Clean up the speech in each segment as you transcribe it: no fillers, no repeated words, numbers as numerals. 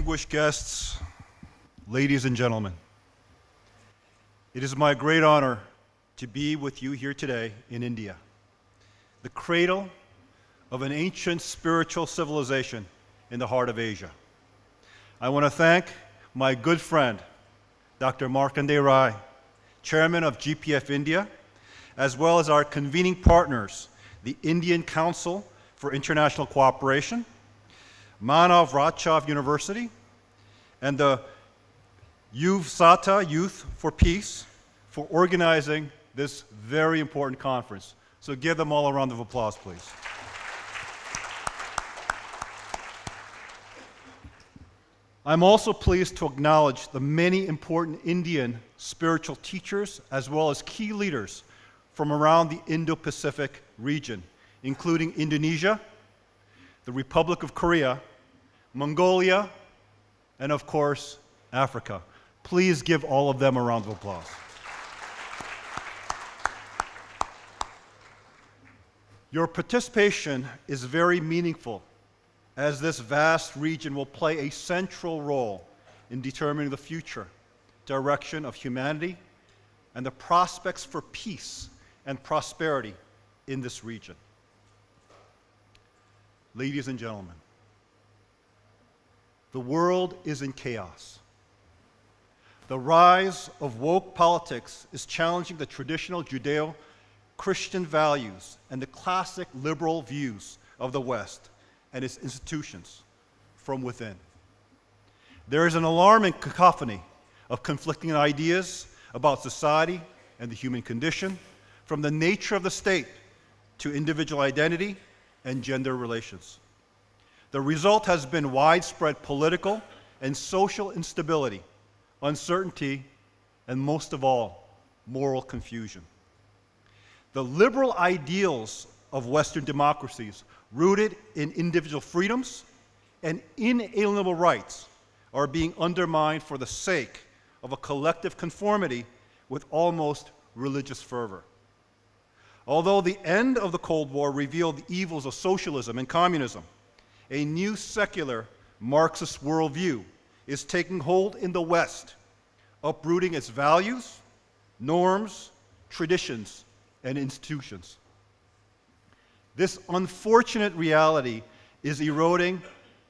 distinguished guests, ladies and gentlemen, it is my great honor to be with you here today in India, the cradle of an ancient spiritual civilization in the heart of Asia. I want to thank my good friend, Dr. Markandeya Rai, Chairman of GPF India, as well as our convening partners, the Indian Council for International Cooperation, Manav Rachna University, and the Yuvsata Youth for Peace for organizing this very important conference. So give them all a round of applause, please. I'm also pleased to acknowledge the many important Indian spiritual teachers as well as key leaders from around the Indo-Pacific region, including Indonesia, the Republic of Korea, Mongolia, and of course, Africa. Please give all of them a round of applause. Your participation is very meaningful, as this vast region will play a central role in determining the future direction of humanity and the prospects for peace and prosperity in this region. Ladies and gentlemen, the world is in chaos. The rise of woke politics is challenging the traditional Judeo-Christian values and the classic liberal views of the West and its institutions from within. There is an alarming cacophony of conflicting ideas about society and the human condition, from the nature of the state to individual identity and gender relations. The result has been widespread political and social instability, uncertainty, and most of all, moral confusion. The liberal ideals of Western democracies, rooted in individual freedoms and inalienable rights, are being undermined for the sake of a collective conformity with almost religious fervor. Although the end of the Cold War revealed the evils of socialism and communism, a new secular Marxist worldview is taking hold in the West, uprooting its values, norms, traditions, and institutions. This unfortunate reality is eroding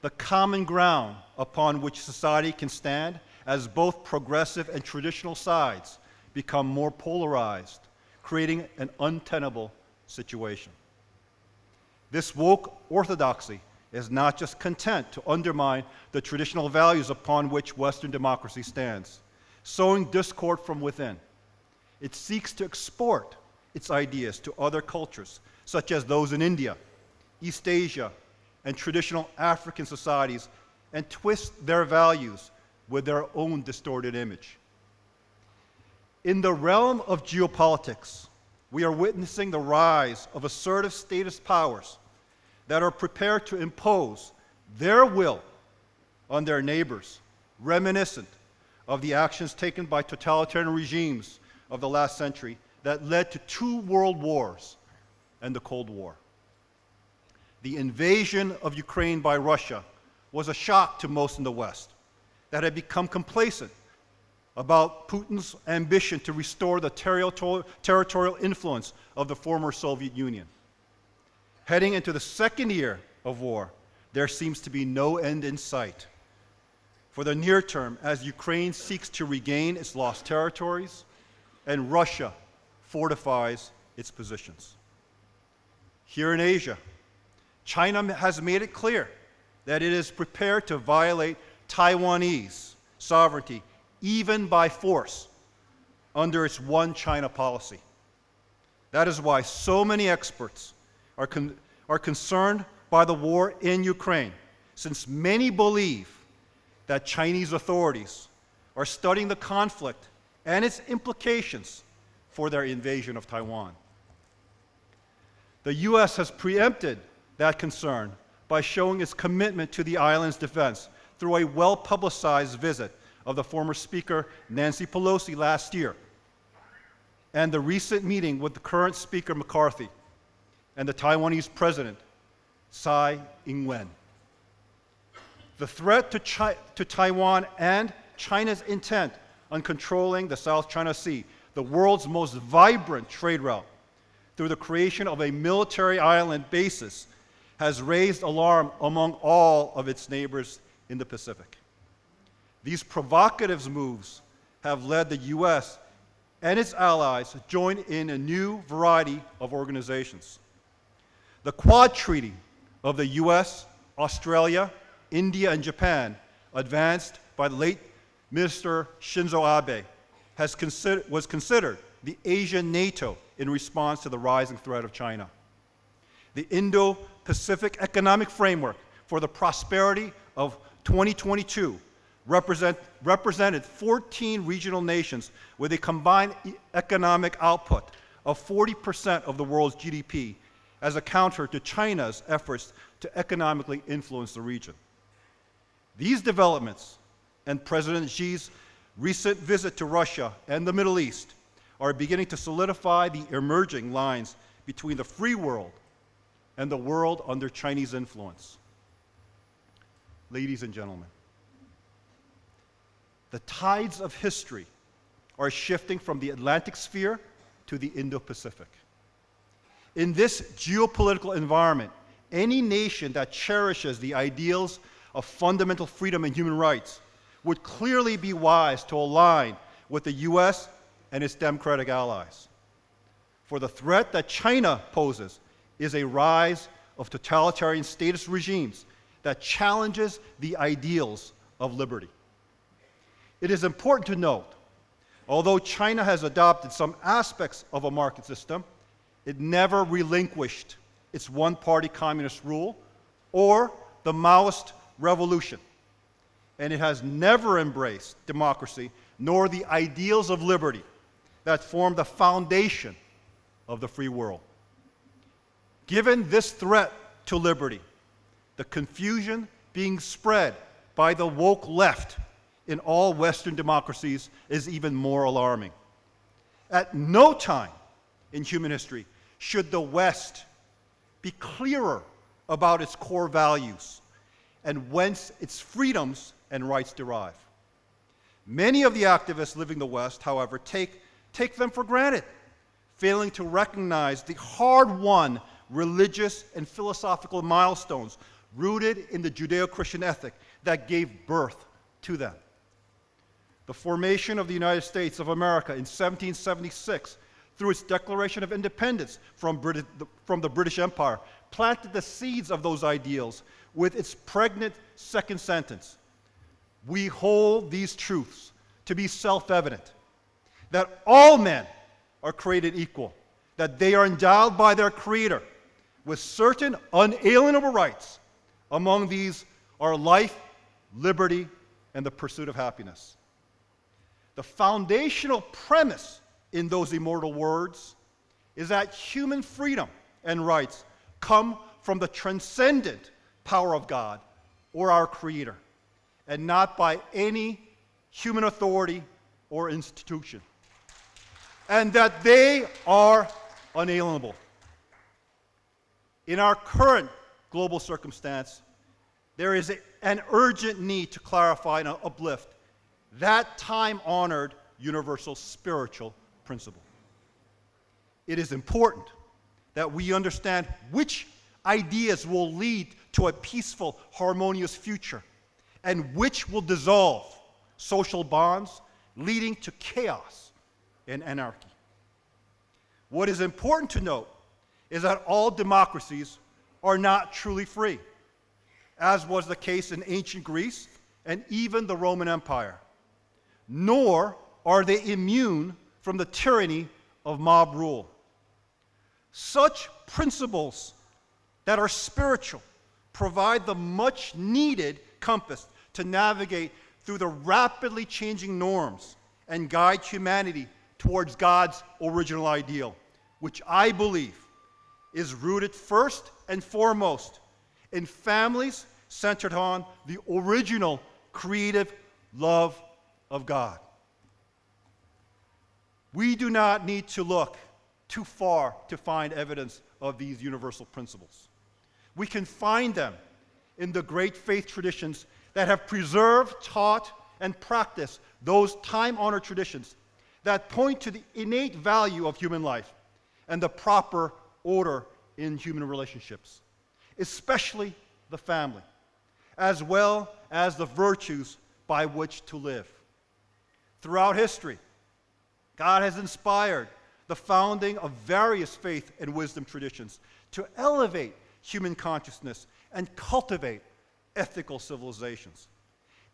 the common ground upon which society can stand, as both progressive and traditional sides become more polarized, creating an untenable situation. This woke orthodoxy is not just content to undermine the traditional values upon which Western democracy stands, sowing discord from within. It seeks to export its ideas to other cultures, such as those in India, East Asia, and traditional African societies, and twist their values with their own distorted image. In the realm of geopolitics, we are witnessing the rise of assertive statist powers that are prepared to impose their will on their neighbors, reminiscent of the actions taken by totalitarian regimes of the last century that led to 2 world wars and the Cold War. The invasion of Ukraine by Russia was a shock to most in the West that had become complacent about Putin's ambition to restore the territorial influence of the former Soviet Union. Heading into the second year of war, there seems to be no end in sight. For the near term, as Ukraine seeks to regain its lost territories and Russia fortifies its positions. Here in Asia, China has made it clear that it is prepared to violate Taiwanese sovereignty even by force under its one China policy. That is why so many experts are concerned by the war in Ukraine, since many believe that Chinese authorities are studying the conflict and its implications for their invasion of Taiwan. The U.S. has preempted that concern by showing its commitment to the island's defense through a well-publicized visit of the former Speaker Nancy Pelosi last year, and the recent meeting with the current Speaker McCarthy and the Taiwanese President Tsai Ing-wen. The threat to Taiwan and China's intent on controlling the South China Sea, the world's most vibrant trade route, through the creation of a military island basis, has raised alarm among all of its neighbors in the Pacific. These provocative moves have led the U.S. and its allies to join in a new variety of organizations. The Quad Treaty of the U.S., Australia, India, and Japan, advanced by the late Minister Shinzo Abe, was considered the Asian NATO in response to the rising threat of China. The Indo-Pacific Economic Framework for the Prosperity of 2022 represented 14 regional nations with a combined economic output of 40% of the world's GDP as a counter to China's efforts to economically influence the region. These developments and President Xi's recent visit to Russia and the Middle East are beginning to solidify the emerging lines between the free world and the world under Chinese influence. Ladies and gentlemen, the tides of history are shifting from the Atlantic sphere to the Indo-Pacific. In this geopolitical environment, any nation that cherishes the ideals of fundamental freedom and human rights would clearly be wise to align with the U.S. and its democratic allies. For the threat that China poses is a rise of totalitarian statist regimes that challenges the ideals of liberty. It is important to note, although China has adopted some aspects of a market system, it never relinquished its one-party communist rule or the Maoist revolution. And it has never embraced democracy nor the ideals of liberty that form the foundation of the free world. Given this threat to liberty, the confusion being spread by the woke left in all Western democracies is even more alarming. At no time in human history should the West be clearer about its core values and whence its freedoms and rights derive. Many of the activists living in the West, however, take them for granted, failing to recognize the hard-won religious and philosophical milestones rooted in the Judeo-Christian ethic that gave birth to them. The formation of the United States of America in 1776, through its Declaration of Independence from the British Empire, planted the seeds of those ideals with its pregnant second sentence. We hold these truths to be self-evident, that all men are created equal, that they are endowed by their Creator with certain unalienable rights. Among these are life, liberty, and the pursuit of happiness. The foundational premise in those immortal words is that human freedom and rights come from the transcendent power of God or our Creator, and not by any human authority or institution, and that they are unalienable. In our current global circumstance, there is an urgent need to clarify and uplift that time-honored universal spiritual principle. It is important that we understand which ideas will lead to a peaceful, harmonious future, and which will dissolve social bonds, leading to chaos and anarchy. What is important to note is that all democracies are not truly free, as was the case in ancient Greece and even the Roman Empire, nor are they immune from the tyranny of mob rule. Such principles that are spiritual provide the much-needed compass to navigate through the rapidly changing norms and guide humanity towards God's original ideal, which I believe is rooted first and foremost in families centered on the original creative love of God. We do not need to look too far to find evidence of these universal principles. We can find them in the great faith traditions that have preserved, taught, and practiced those time-honored traditions that point to the innate value of human life and the proper order in human relationships, especially the family, as well as the virtues by which to live. Throughout history, God has inspired the founding of various faith and wisdom traditions to elevate human consciousness and cultivate ethical civilizations.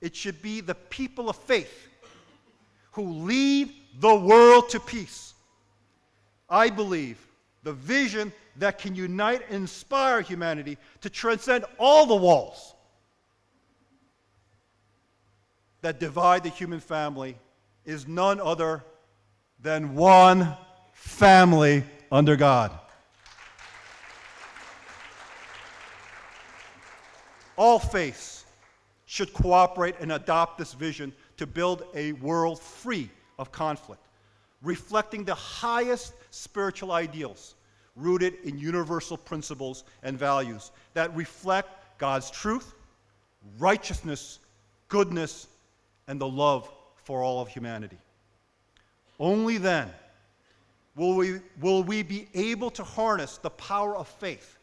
It should be the people of faith who lead the world to peace. I believe the vision that can unite and inspire humanity to transcend all the walls that divide the human family is none other than one family under God. All faiths should cooperate and adopt this vision to build a world free of conflict, reflecting the highest spiritual ideals rooted in universal principles and values that reflect God's truth, righteousness, goodness, and the love for all of humanity. Only then will we be able to harness the power of faith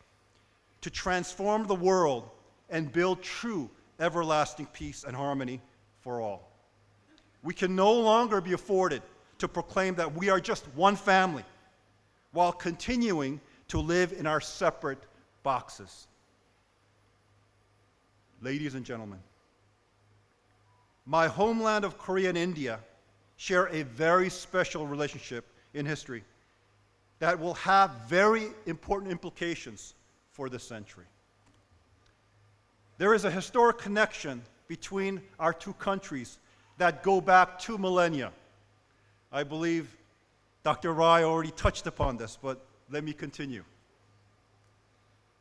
to transform the world and build true everlasting peace and harmony for all. We can no longer be afforded to proclaim that we are just one family while continuing to live in our separate boxes. Ladies and gentlemen, my homeland of Korea and India share a very special relationship in history that will have very important implications for this century. There is a historic connection between our two countries that go back 2 millennia. I believe Dr. Rai already touched upon this, but let me continue.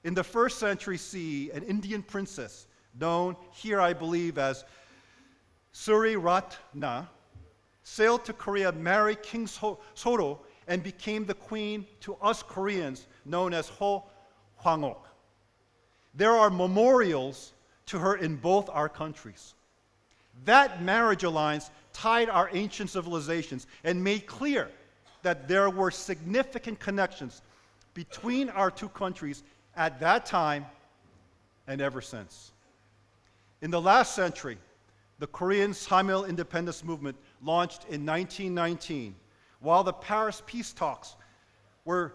In the 1st century CE, an Indian princess known here, I believe, as Suri Ratna, sailed to Korea, married King Soro, and became the queen to us Koreans, known as Ho Hwangok. There are memorials to her in both our countries. That marriage alliance tied our ancient civilizations and made clear that there were significant connections between our two countries at that time and ever since. In the last century, the Korean Tamil independence movement launched in 1919, while the Paris peace talks were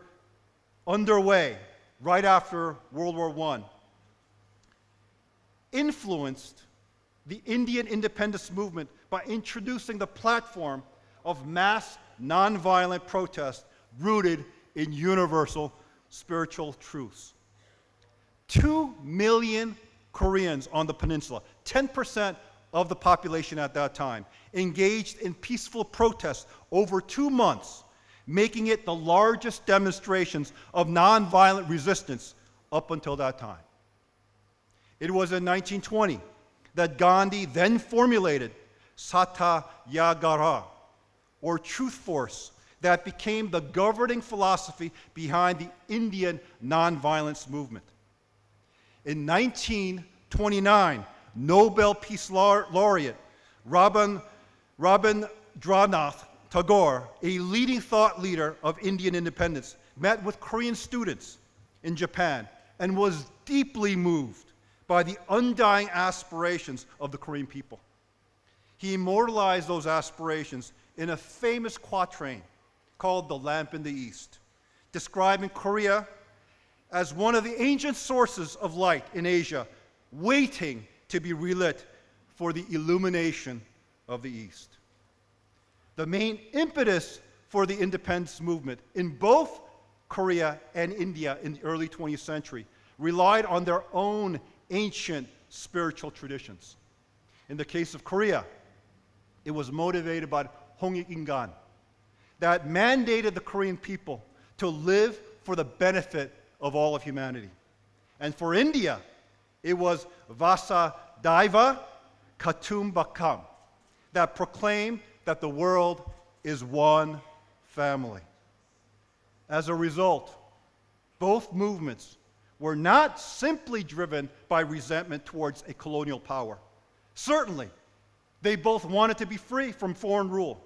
underway right after World War I, influenced the Indian independence movement by introducing the platform of mass nonviolent protest rooted in universal spiritual truths. 2 million Koreans on the peninsula, 10% of the population at that time, engaged in peaceful protests over 2 months, making it the largest demonstrations of nonviolent resistance up until that time. It was in 1920 that Gandhi then formulated Satyagara, or truth force, that became the governing philosophy behind the Indian nonviolence movement. In 1929, Nobel Peace Laureate Rabindranath Tagore, a leading thought leader of Indian independence, met with Korean students in Japan and was deeply moved by the undying aspirations of the Korean people. He immortalized those aspirations in a famous quatrain called The Lamp in the East, describing Korea as one of the ancient sources of light in Asia, waiting to be relit for the illumination of the East. The main impetus for the independence movement in both Korea and India in the early 20th century relied on their own ancient spiritual traditions. In the case of Korea, it was motivated by Hongik-ingan that mandated the Korean people to live for the benefit of all of humanity. And for India, it was Vasudhaiva Kutumbakam that proclaimed that the world is one family. As a result, both movements were not simply driven by resentment towards a colonial power, Certainly, they both wanted to be free from foreign rule,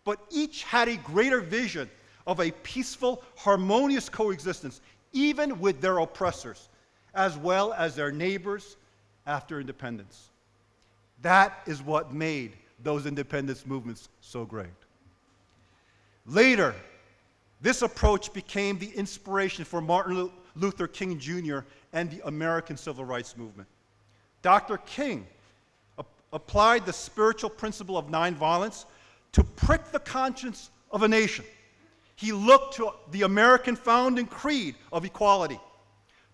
but each had a greater vision of a peaceful, harmonious coexistence, even with their oppressors, as well as their neighbors after independence. That is what made those independence movements so great. Later, this approach became the inspiration for Martin Luther King Jr. and the American Civil Rights Movement. Dr. King applied the spiritual principle of nonviolence to prick the conscience of a nation. He looked to the American founding creed of equality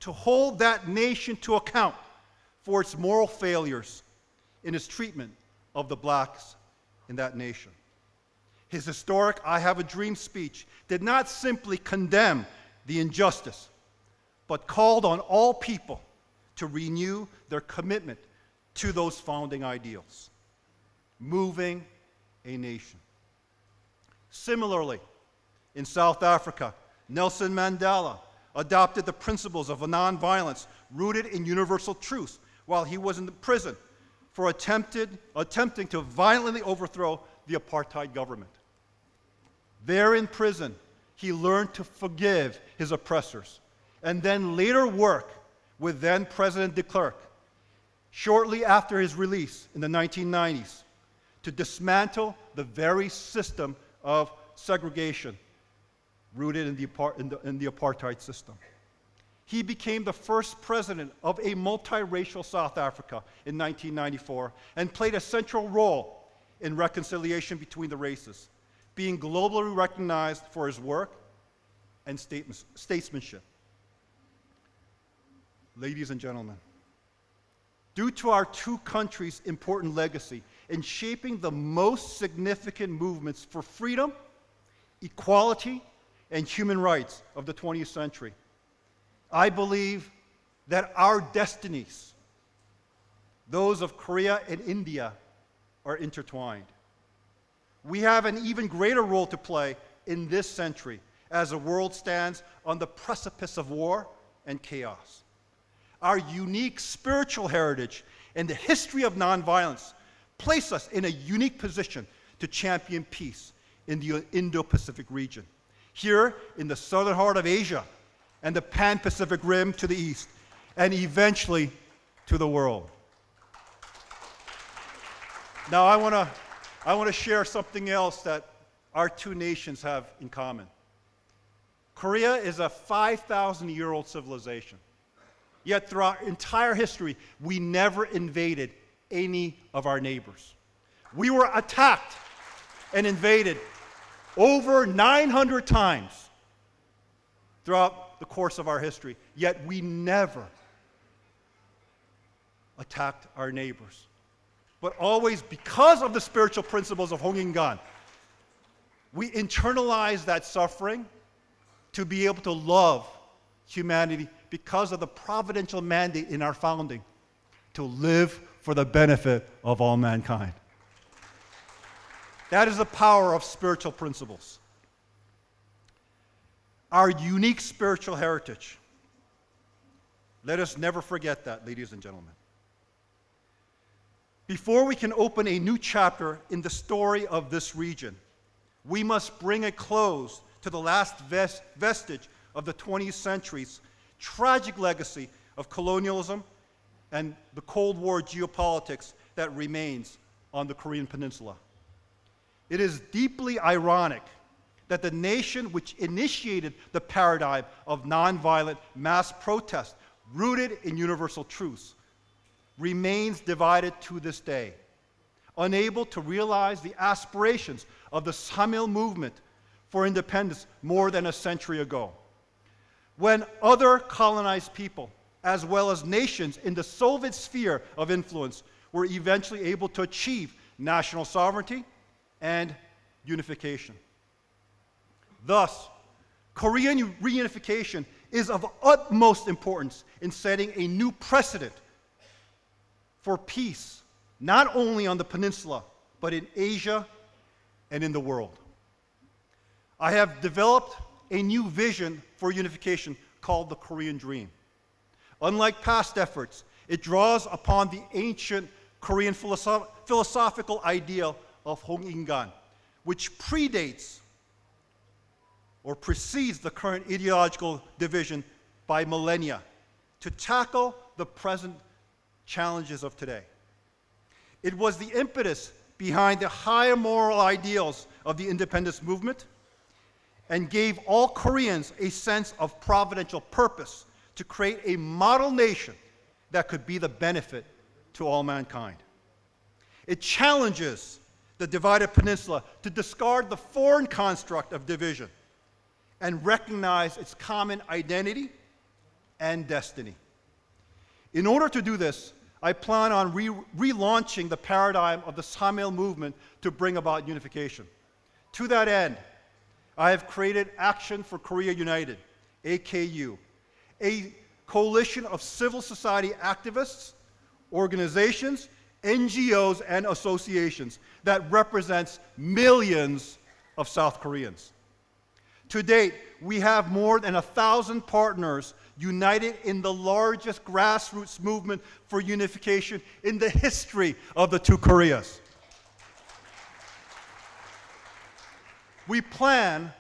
to hold that nation to account for its moral failures in its treatment of the blacks in that nation. His historic I Have a Dream speech did not simply condemn the injustice, but called on all people to renew their commitment to those founding ideals, moving a nation. Similarly, in South Africa, Nelson Mandela adopted the principles of nonviolence rooted in universal truth while he was in prison for attempting to violently overthrow the apartheid government. There in prison, he learned to forgive his oppressors and then later work with then President de Klerk shortly after his release in the 1990s to dismantle the very system of segregation rooted in the apartheid system. He became the first president of a multiracial South Africa in 1994 and played a central role in reconciliation between the races, being globally recognized for his work and statesmanship. Ladies and gentlemen, due to our two countries' important legacy in shaping the most significant movements for freedom, equality, and human rights of the 20th century, I believe that our destinies, those of Korea and India, are intertwined. We have an even greater role to play in this century as the world stands on the precipice of war and chaos. Our unique spiritual heritage and the history of nonviolence place us in a unique position to champion peace in the Indo-Pacific region, here in the southern heart of Asia and the Pan-Pacific Rim to the east, and eventually to the world. Now I want to share something else that our two nations have in common. Korea is a 5,000-year-old civilization. Yet through our entire history, we never invaded any of our neighbors. We were attacked and invaded over 900 times throughout the course of our history, yet we never attacked our neighbors. But always, because of the spiritual principles of Honginggan, we internalized that suffering to be able to love humanity because of the providential mandate in our founding to live for the benefit of all mankind. That is the power of spiritual principles. Our unique spiritual heritage. Let us never forget that, ladies and gentlemen. Before we can open a new chapter in the story of this region, we must bring a close to the last vestige of the 20th century's tragic legacy of colonialism and the Cold War geopolitics that remains on the Korean Peninsula. It is deeply ironic that the nation which initiated the paradigm of nonviolent mass protest rooted in universal truths remains divided to this day, unable to realize the aspirations of the Samil movement for independence more than a century ago. When other colonized people, as well as nations in the Soviet sphere of influence, were eventually able to achieve national sovereignty and unification. Thus, Korean reunification is of utmost importance in setting a new precedent for peace, not only on the peninsula, but in Asia and in the world. I have developed a new vision for unification called the Korean Dream. Unlike past efforts, it draws upon the ancient Korean philosophical ideal of Hong-ingan, which predates or precedes the current ideological division by millennia, to tackle the present challenges of today. It was the impetus behind the higher moral ideals of the independence movement and gave all Koreans a sense of providential purpose to create a model nation that could be the benefit to all mankind. It challenges the divided peninsula to discard the foreign construct of division and recognize its common identity and destiny. In order to do this, I plan on relaunching the paradigm of the Samil movement to bring about unification. To that end, I have created Action for Korea United, AKU, a coalition of civil society activists, organizations, NGOs, and associations that represents millions of South Koreans. To date, we have more than 1,000 partners united in the largest grassroots movement for unification in the history of the two Koreas. We plan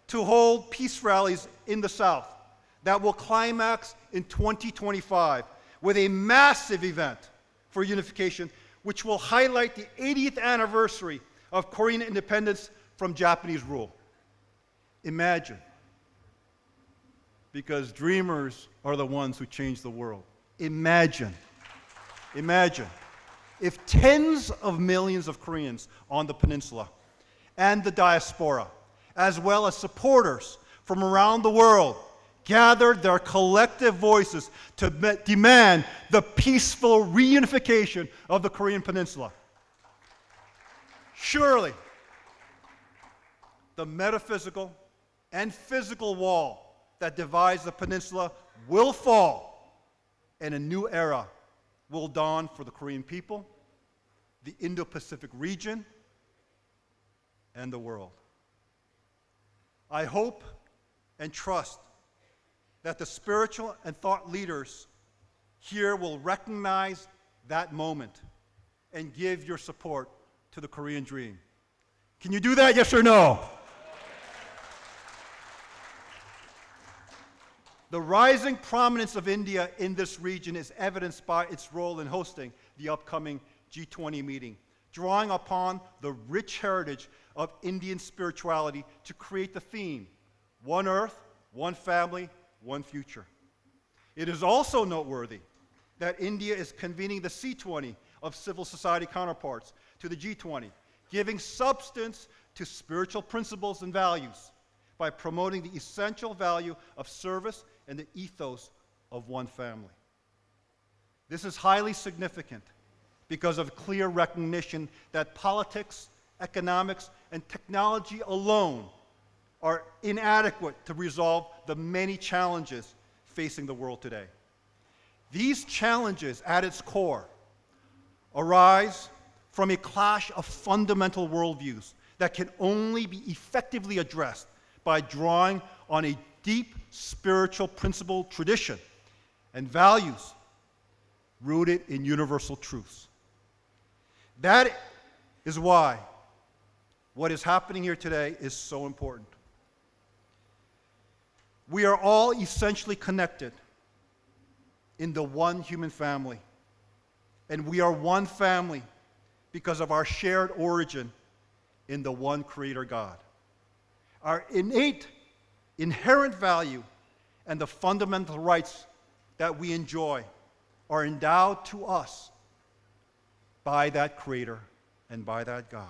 to hold peace rallies in the South that will climax in 2025 with a massive event for unification, which will highlight the 80th anniversary of Korean independence from Japanese rule. Imagine, because dreamers are the ones who change the world. Imagine if tens of millions of Koreans on the peninsula and the diaspora, as well as supporters from around the world, gathered their collective voices to demand the peaceful reunification of the Korean peninsula. Surely, the metaphysical and physical wall that divides the peninsula will fall, and a new era will dawn for the Korean people, the Indo-Pacific region, and the world. I hope and trust that the spiritual and thought leaders here will recognize that moment and give your support to the Korean dream. Can you do that, yes or no? The rising prominence of India in this region is evidenced by its role in hosting the upcoming G20 meeting, drawing upon the rich heritage of Indian spirituality to create the theme, One Earth, One Family, One Future. It is also noteworthy that India is convening the C20 of civil society counterparts to the G20, giving substance to spiritual principles and values by promoting the essential value of service and the ethos of one family. This is highly significant because of clear recognition that politics, economics, and technology alone are inadequate to resolve the many challenges facing the world today. These challenges at its core arise from a clash of fundamental worldviews that can only be effectively addressed by drawing on a deep spiritual principle tradition and values rooted in universal truths. That is why what is happening here today is so important. We are all essentially connected in the one human family, and we are one family because of our shared origin in the one Creator God. Our innate, inherent value and the fundamental rights that we enjoy are endowed to us by that Creator and by that God.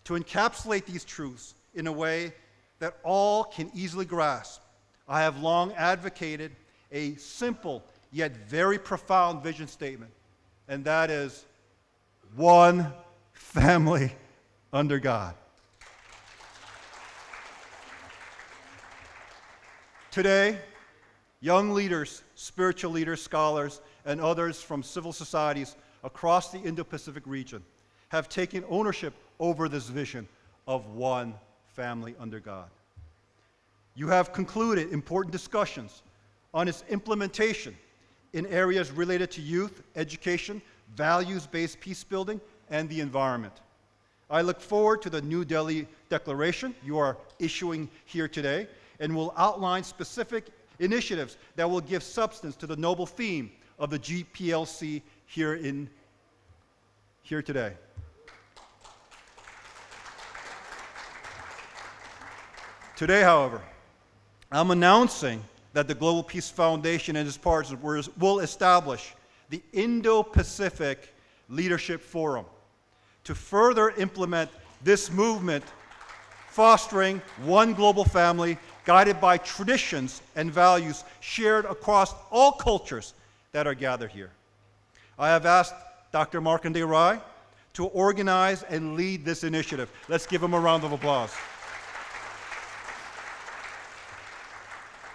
To encapsulate these truths in a way that all can easily grasp, I have long advocated a simple yet very profound vision statement, and that is one family under God. Today, young leaders, spiritual leaders, scholars, and others from civil societies across the Indo-Pacific region have taken ownership over this vision of one family under God. You have concluded important discussions on its implementation in areas related to youth, education, values-based peace building, and the environment. I look forward to the New Delhi Declaration you are issuing here today, and will outline specific initiatives that will give substance to the noble theme of the GPLC here today. Today, however, I'm announcing that the Global Peace Foundation and its partners will establish the Indo-Pacific Leadership Forum to further implement this movement, fostering one global family guided by traditions and values shared across all cultures that are gathered here. I have asked Dr. Markandeya Rai to organize and lead this initiative. Let's give him a round of applause.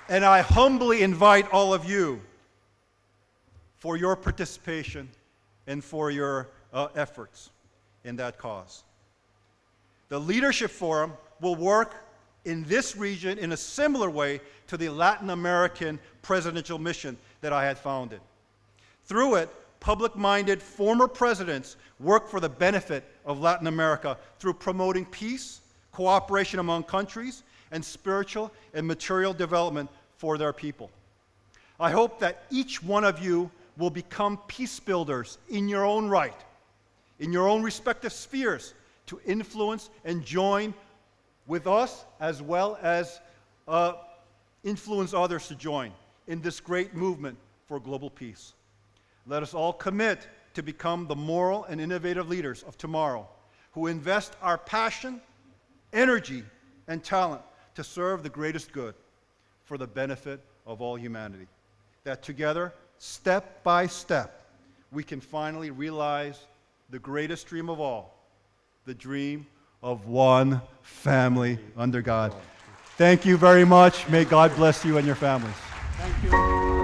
And I humbly invite all of you for your participation and for your efforts in that cause. The Leadership Forum will work in this region in a similar way to the Latin American presidential mission that I had founded. Through it, public-minded former presidents work for the benefit of Latin America through promoting peace, cooperation among countries, and spiritual and material development for their people. I hope that each one of you will become peace builders in your own right, in your own respective spheres, to influence and join with us, as well as influence others to join in this great movement for global peace. Let us all commit to become the moral and innovative leaders of tomorrow, who invest our passion, energy, and talent to serve the greatest good for the benefit of all humanity. That together, step by step, we can finally realize the greatest dream of all, the dream of one family under God. Thank you very much. May God bless you and your families. Thank you.